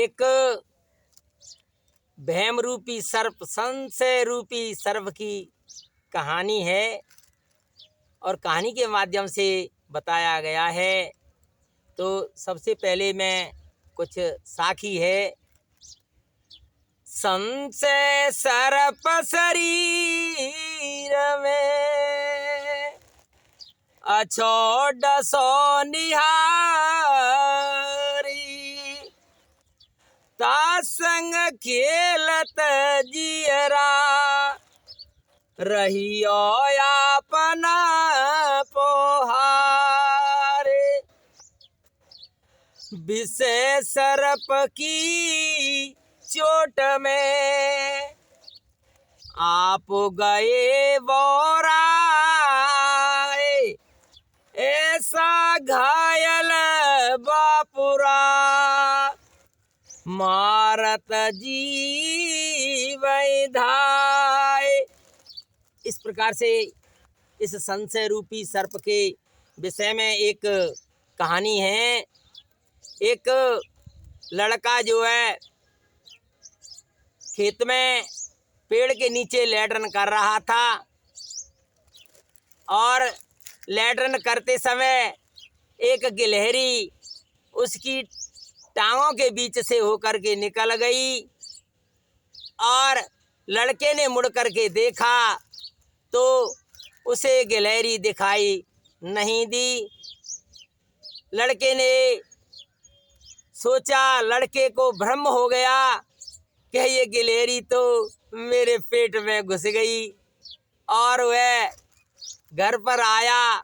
एक भैम रूपी सर्प, संशय रूपी सर्प की कहानी है और कहानी के माध्यम से बताया गया है। तो सबसे पहले मैं कुछ साखी है। संशय सर्प शरीर में अछोड़ सो निहारी, तासंग खेलत जियरा रहियो अपना पोहारे। विषय सर्प की चोट में आप गए बोराए, ऐसा घायल बापुरा मारत जीव धाय। इस प्रकार से इस संशय रूपी सर्प के विषय में एक कहानी है। एक लड़का जो है खेत में पेड़ के नीचे लैट्रिन कर रहा था और लैट्रिन करते समय एक गिलहरी उसकी टांगों के बीच से होकर के निकल गई और लड़के ने मुड़ करके देखा तो उसे गिलहरी दिखाई नहीं दी। लड़के ने सोचा, लड़के को भ्रम हो गया कि ये गिलहरी तो मेरे पेट में घुस गई और वह घर पर आया।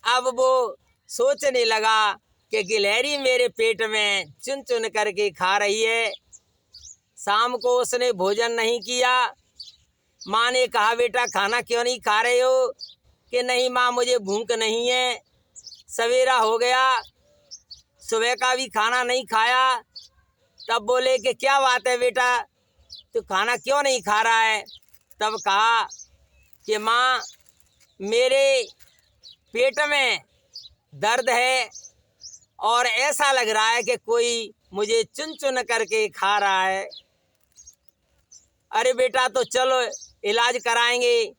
अब वो सोचने लगा कि गिलहरी मेरे पेट में चुन चुन करके खा रही है। शाम को उसने भोजन नहीं किया। माँ ने कहा, बेटा खाना क्यों नहीं खा रहे हो? कि नहीं माँ, मुझे भूख नहीं है, सवेरा हो गया, सुबह का भी खाना नहीं खाया। तब बोले कि क्या बात है बेटा, तू खाना क्यों नहीं खा रहा है? तब कहा कि माँ, मेरे पेट में दर्द है और ऐसा लग रहा है कि कोई मुझे चुन चुन करके खा रहा है। अरे बेटा, तो चलो इलाज कराएंगे।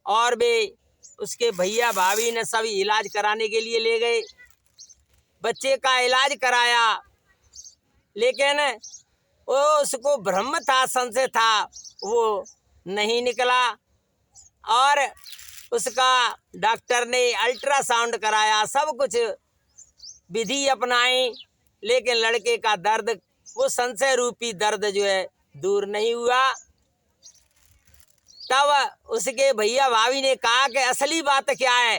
और वे उसके भैया भाभी ने सभी इलाज कराने के लिए ले गए। बच्चे का इलाज कराया, लेकिन वो उसको भ्रम था, संशय था, वो नहीं निकला। और उसका डॉक्टर ने अल्ट्रासाउंड कराया, सब कुछ विधि अपनाई, लेकिन लड़के का दर्द, वो संशय रूपी दर्द जो है दूर नहीं हुआ। तब उसके भैया भाभी ने कहा कि असली बात क्या है,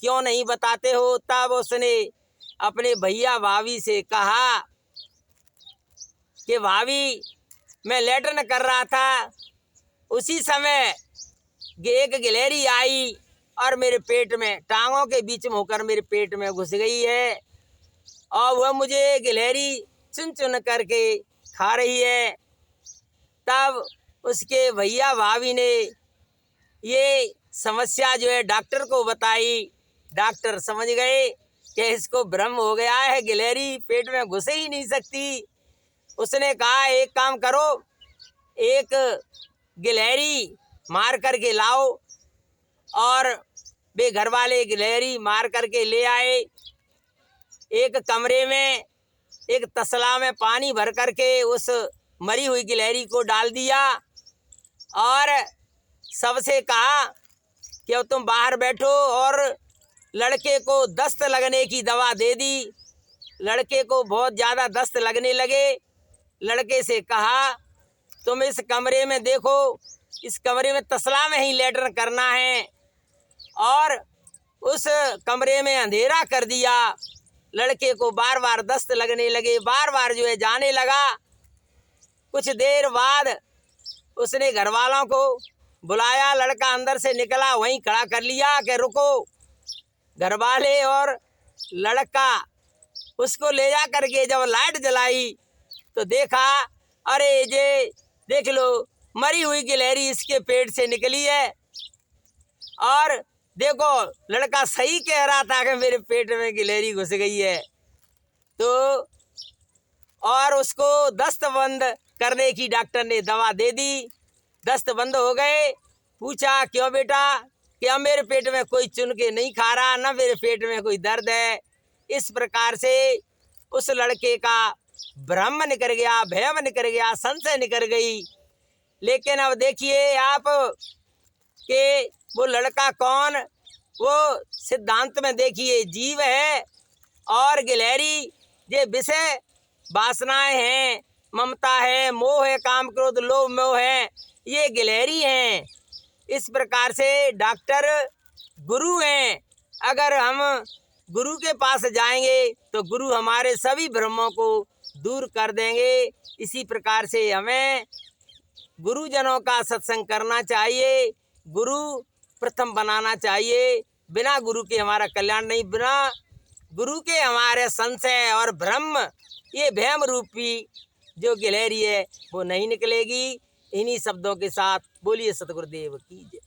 क्यों नहीं बताते हो? तब उसने अपने भैया भाभी से कहा कि भाभी, मैं लैट्रिन कर रहा था, उसी समय एक गिलहरी आई और मेरे पेट में, टांगों के बीच में होकर मेरे पेट में घुस गई है और वह मुझे गिलहरी चुन चुन करके खा रही है। तब उसके भैया भाभी ने ये समस्या जो है डॉक्टर को बताई। डॉक्टर समझ गए कि इसको भ्रम हो गया है, गिलहरी पेट में घुस ही नहीं सकती। उसने कहा, एक काम करो, एक गिलहरी मार करके लाओ। और वे घर वाले गिलहरी मार करके ले आए। एक कमरे में एक तसला में पानी भर करके उस मरी हुई गिलहरी को डाल दिया और सबसे कहा कि अब तुम बाहर बैठो, और लड़के को दस्त लगने की दवा दे दी। लड़के को बहुत ज़्यादा दस्त लगने लगे। लड़के से कहा, तुम इस कमरे में देखो, इस कमरे में तसला में ही लैट्रिन करना है। और उस कमरे में अंधेरा कर दिया। लड़के को बार बार दस्त लगने लगे, बार बार जो है जाने लगा। कुछ देर बाद उसने घर वालों को बुलाया, लड़का अंदर से निकला, वहीं खड़ा कर लिया कि रुको। घर वाले और लड़का उसको ले जा करके जब लाइट जलाई तो देखा, अरे ये देख लो, मरी हुई गिलहरी इसके पेट से निकली है। और देखो, लड़का सही कह रहा था कि मेरे पेट में गिलहरी घुस गई है। तो और उसको दस्त बंद करने की डॉक्टर ने दवा दे दी। दस्त बंद हो गए। पूछा क्यों बेटा? क्या मेरे पेट में कोई चुन के नहीं खा रहा, ना मेरे पेट में कोई दर्द है। इस प्रकार से उस लड़के का भ्रम निकल गया, भय निकल गया, संशय निकल गई। लेकिन अब देखिए आप कि वो लड़का कौन, वो सिद्धांत में देखिए जीव है और गिलहरी ये विषय वासनाएं हैं, ममता है, मोह है, काम क्रोध लोभ मोह है, ये गिलहरी हैं। इस प्रकार से डॉक्टर गुरु हैं। अगर हम गुरु के पास जाएंगे तो गुरु हमारे सभी भ्रमों को दूर कर देंगे। इसी प्रकार से हमें गुरुजनों का सत्संग करना चाहिए, गुरु प्रथम बनाना चाहिए। बिना गुरु के हमारा कल्याण नहीं, बिना गुरु के हमारे संशय और भ्रम, ये भ्रम रूपी जो गिलहरी है वो नहीं निकलेगी। इन्हीं शब्दों के साथ बोलिए सतगुरुदेव की जय।